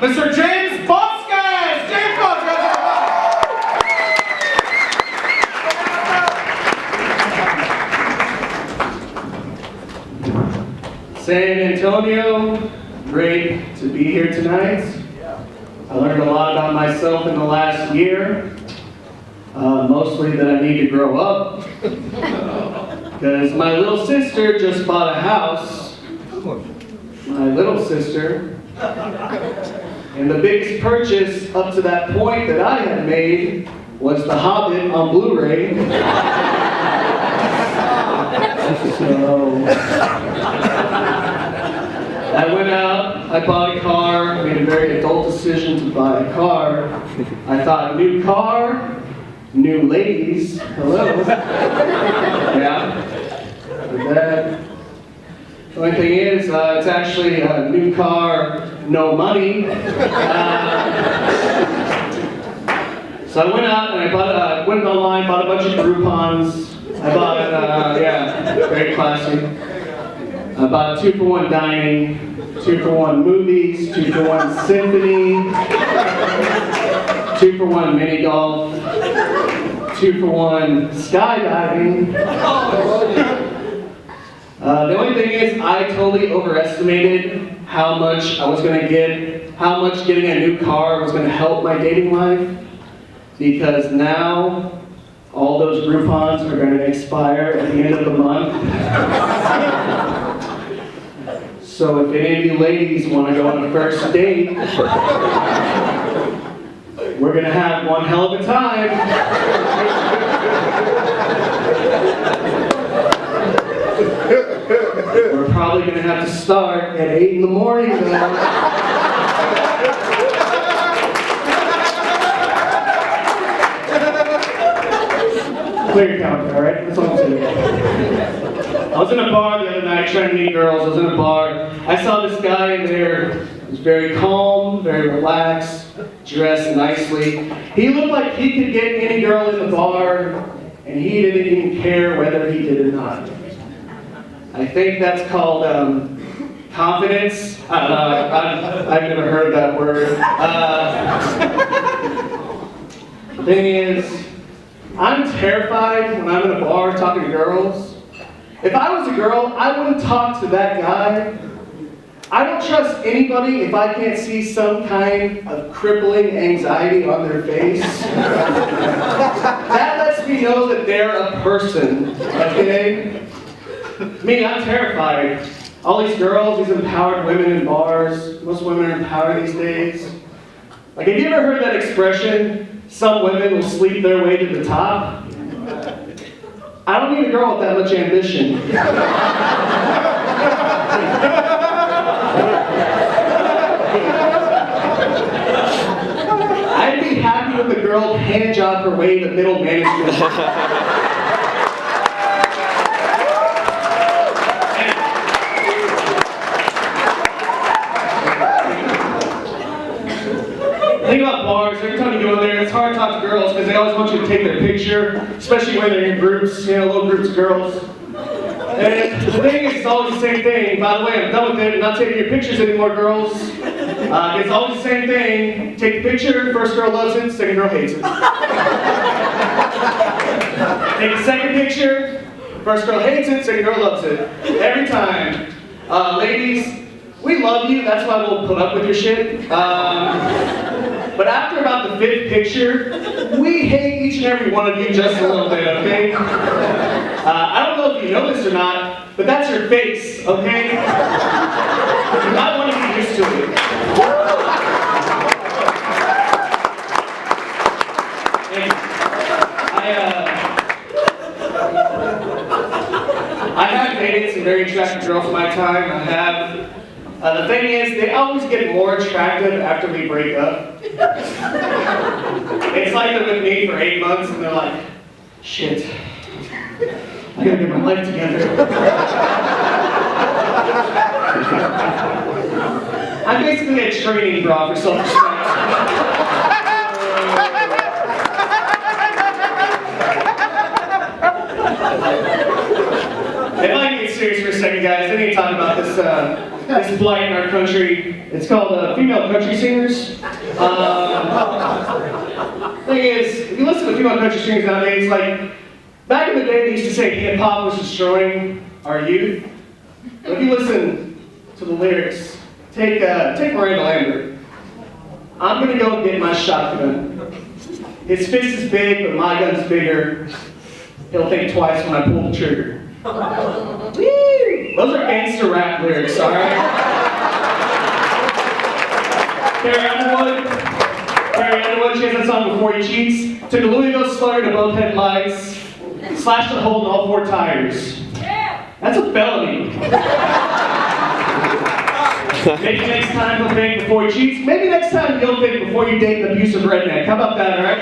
Mr. James Bosquez! James Bosquez! San Antonio, great to be here tonight. I learned a lot about myself in the last year. Mostly that I need to grow up. Because my little sister just bought a house. My little sister. And the biggest purchase up to that point that I had made was The Hobbit on Blu-ray. So I went out, I bought a car, made a very adult decision to buy a car. I thought, new car, new ladies, hello. Yeah. And then, the only thing is, it's actually a new car, no money. So I went out and I went online, bought a bunch of Groupons. I bought, very classy. I bought 2-for-1 dining, 2-for-1 movies, 2-for-1 symphony, 2-for-1 mini golf, 2-for-1 skydiving. The only thing is, I totally overestimated how much I was going to get, how much getting a new car was going to help my dating life, because now all those Groupons are going to expire at the end of the month. So if any of you ladies want to go on a first date, we're going to have one hell of a time. We're probably going to have to start at 8 in the morning though. Clear your calendar, alright? That's all I'm saying. I was in a bar the other night trying to meet girls. I was in a bar. I saw this guy in there. He was very calm, very relaxed, dressed nicely. He looked like he could get any girl in the bar, and he didn't even care whether he did or not. I think that's called confidence. I've never heard that word. The thing is, I'm terrified when I'm in a bar talking to girls. If I was a girl, I wouldn't talk to that guy. I don't trust anybody if I can't see some kind of crippling anxiety on their face. That lets me know that they're a person, okay? Me, I'm terrified. All these girls, these empowered women in bars, most women are empowered these days. Like, have you ever heard that expression, some women will sleep their way to the top? I don't need a girl with that much ambition. I'd be happy with a girl hand job her way to middle management. The thing about bars, every time you go in there, it's hard to talk to girls because they always want you to take their picture, especially when they're in groups, little groups of girls. And the thing is, it's always the same thing. By the way, I'm done with it. I'm not taking your pictures anymore, girls. It's always the same thing. Take the picture, first girl loves it, second girl hates it. Take the second picture, first girl hates it, second girl loves it. Every time. Ladies, we love you, that's why we'll put up with your shit. But after about the 5th picture, we hate each and every one of you just a little bit, okay? I don't know if you know this or not, but that's your face, okay? You might want to get used to it. I have dated some very attractive girls in my time. I have. The thing is, they always get more attractive after we break up. It's like they're with me for 8 months and they're like, shit, I gotta get my life together. I'm basically a training bra for self-respect. If I can get serious for a second, guys, I need to talk about this this blight in our country. It's called female country singers. Thing is, if you listen to female country singers nowadays, like, back in the day they used to say hip-hop was destroying our youth. But if you listen to the lyrics, take Miranda Lambert. I'm gonna go get my shotgun. His fist is big, but my gun's bigger. He'll think twice when I pull the trigger. Those are gangster rap lyrics, alright? Carrie Underwood, she has that song Before He Cheats. Took a Louisville slugger to both headlights, slashed a hole in all 4 tires. That's a felony. Maybe next time he'll think before he cheats. Maybe next time you'll think before you date an abusive redneck. How about that, alright?